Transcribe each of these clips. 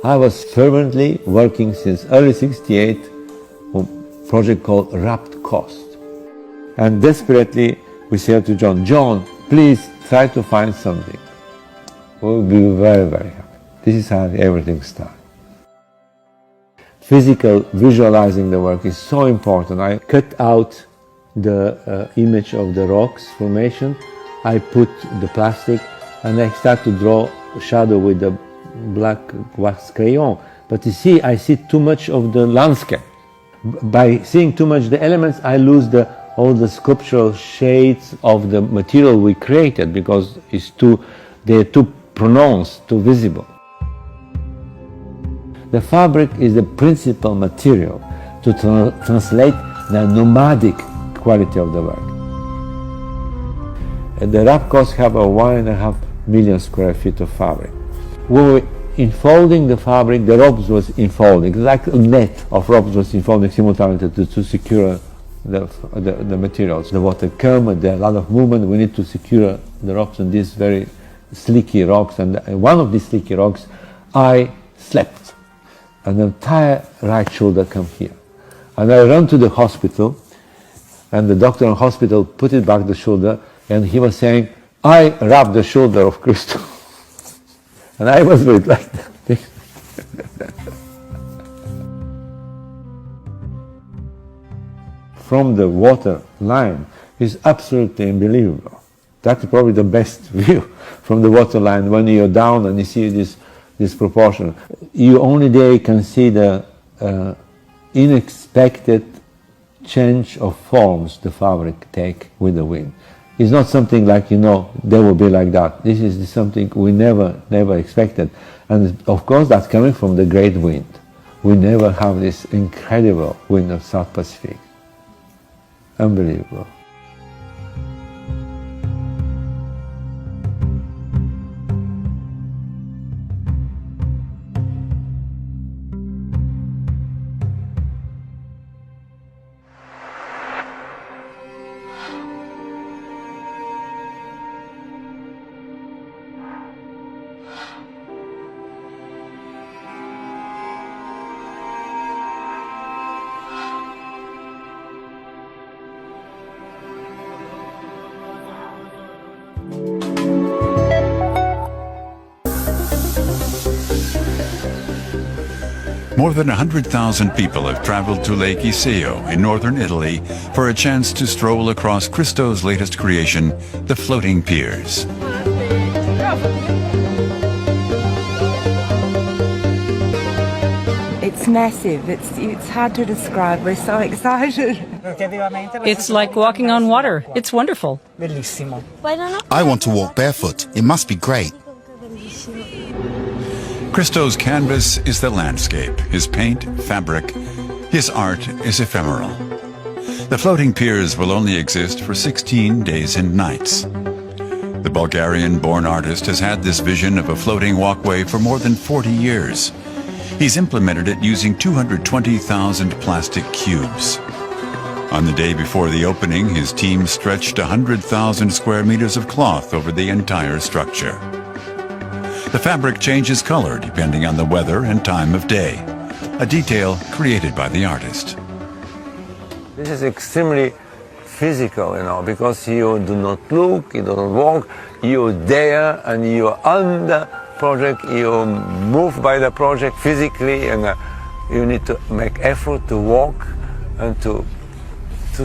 I was fervently working since early '68 on a project called Rapt Coast. And desperately we said to John, please try to find something. We'll be very, very happy. This is how everything started. Physical visualizing the work is so important. I cut out the image of the rocks formation. I put the plastic and I start to draw shadow with the black wax crayon. But you see, I see too much of the landscape. By seeing too much the elements, I lose all the sculptural shades of the material we created because they're too pronounced, too visible. The fabric is the principal material to translate the nomadic quality of the work. The Rapt Coast have a 1.5 million square feet of fabric. We were enfolding the fabric, the ropes was enfolding, like a net of ropes was enfolding simultaneously to secure the materials. The water came, there a lot of movement, we need to secure the ropes on these very slicky rocks, and one of these slicky rocks I slept. And the entire right shoulder come here. And I ran to the hospital, and the doctor in the hospital put it back the shoulder, and he was saying, I wrapped the shoulder of Christo. And I was with like that. From the water line is absolutely unbelievable. That's probably the best view from the water line when you're down and you see this proportion. You only there can see the unexpected change of forms the fabric take with the wind. It's not something like, they will be like that. This is something we never expected. And of course that's coming from the great wind. We never have this incredible wind of South Pacific. Unbelievable. More than 100,000 people have traveled to Lake Iseo in northern Italy for a chance to stroll across Christo's latest creation, the floating piers. It's massive. It's hard to describe. We're so excited. It's like walking on water. It's wonderful. I want to walk barefoot. It must be great. Christo's canvas is the landscape, his paint, fabric, his art is ephemeral. The floating piers will only exist for 16 days and nights. The Bulgarian-born artist has had this vision of a floating walkway for more than 40 years. He's implemented it using 220,000 plastic cubes. On the day before the opening, his team stretched 100,000 square meters of cloth over the entire structure. The fabric changes color depending on the weather and time of day, a detail created by the artist. This is extremely physical, because you do not look, you do not walk, you're there and you're on the project, you move by the project physically, and you need to make effort to walk and to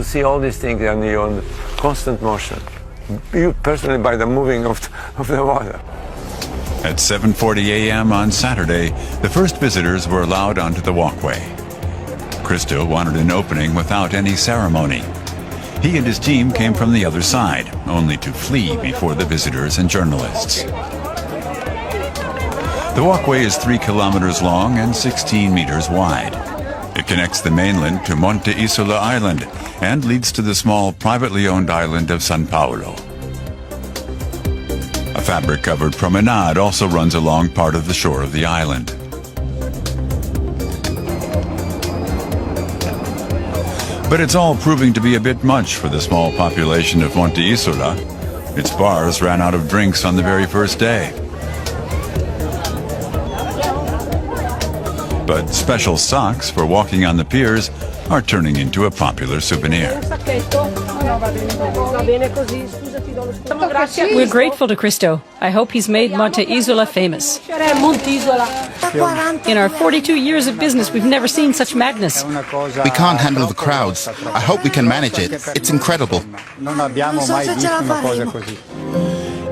see all these things, and you're in constant motion. You personally by the moving of the water. At 7:40 a.m. on Saturday, the first visitors were allowed onto the walkway. Christo wanted an opening without any ceremony. He and his team came from the other side, only to flee before the visitors and journalists. The walkway is 3 kilometers long and 16 meters wide. It connects the mainland to Monte Isola Island and leads to the small privately owned island of San Paolo. A fabric-covered promenade also runs along part of the shore of the island. But it's all proving to be a bit much for the small population of Monte Isola. Its bars ran out of drinks on the very first day. But special socks for walking on the piers are turning into a popular souvenir. We're grateful to Christo. I hope he's made Monte Isola famous. In our 42 years of business, we've never seen such madness. We can't handle the crowds. I hope we can manage it. It's incredible.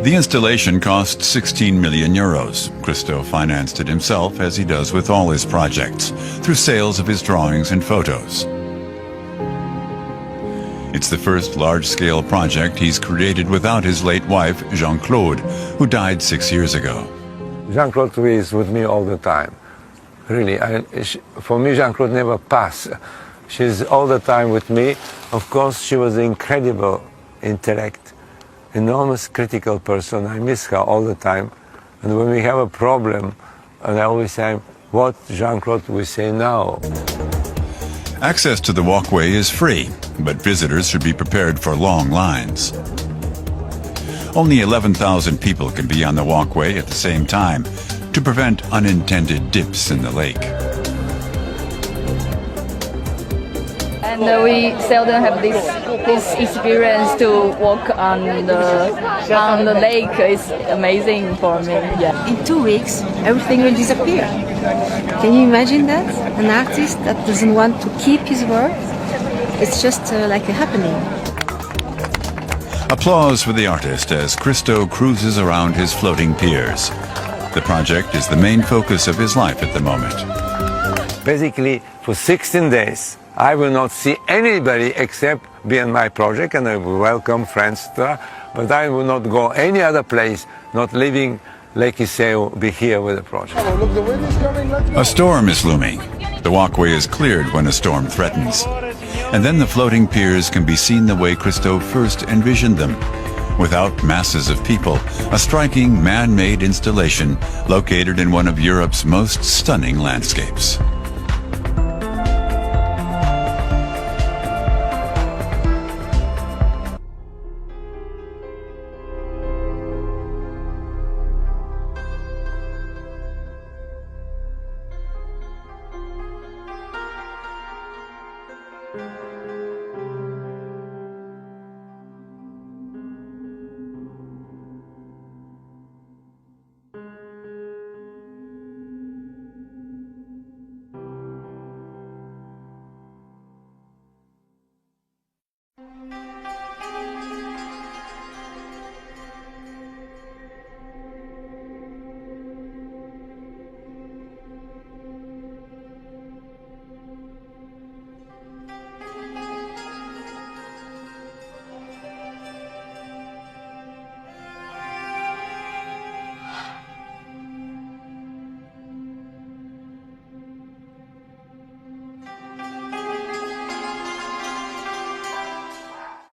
The installation cost 16 million euros. Christo financed it himself, as he does with all his projects, through sales of his drawings and photos. It's the first large-scale project he's created without his late wife, Jean-Claude, who died 6 years ago. Jean-Claude is with me all the time. Really, for me, Jean-Claude never passed. She's all the time with me. Of course, she was an incredible intellect, enormous critical person. I miss her all the time. And when we have a problem, and I always say, what Jean-Claude will say now? Access to the walkway is free, but visitors should be prepared for long lines. Only 11,000 people can be on the walkway at the same time to prevent unintended dips in the lake. And we seldom have this experience to walk on the lake. It's amazing for me. Yeah. In 2 weeks, everything will disappear. Can you imagine that? An artist that doesn't want to keep his work? It's just like a happening. Applause for the artist as Christo cruises around his floating piers. The project is the main focus of his life at the moment. Basically, for 16 days, I will not see anybody except be in my project, and I will welcome friends, but I will not go any other place, not leaving Lake Iseo, be here with the project. A storm is looming. The walkway is cleared when a storm threatens. And then the floating piers can be seen the way Christo first envisioned them, without masses of people, a striking man-made installation located in one of Europe's most stunning landscapes. Thank you.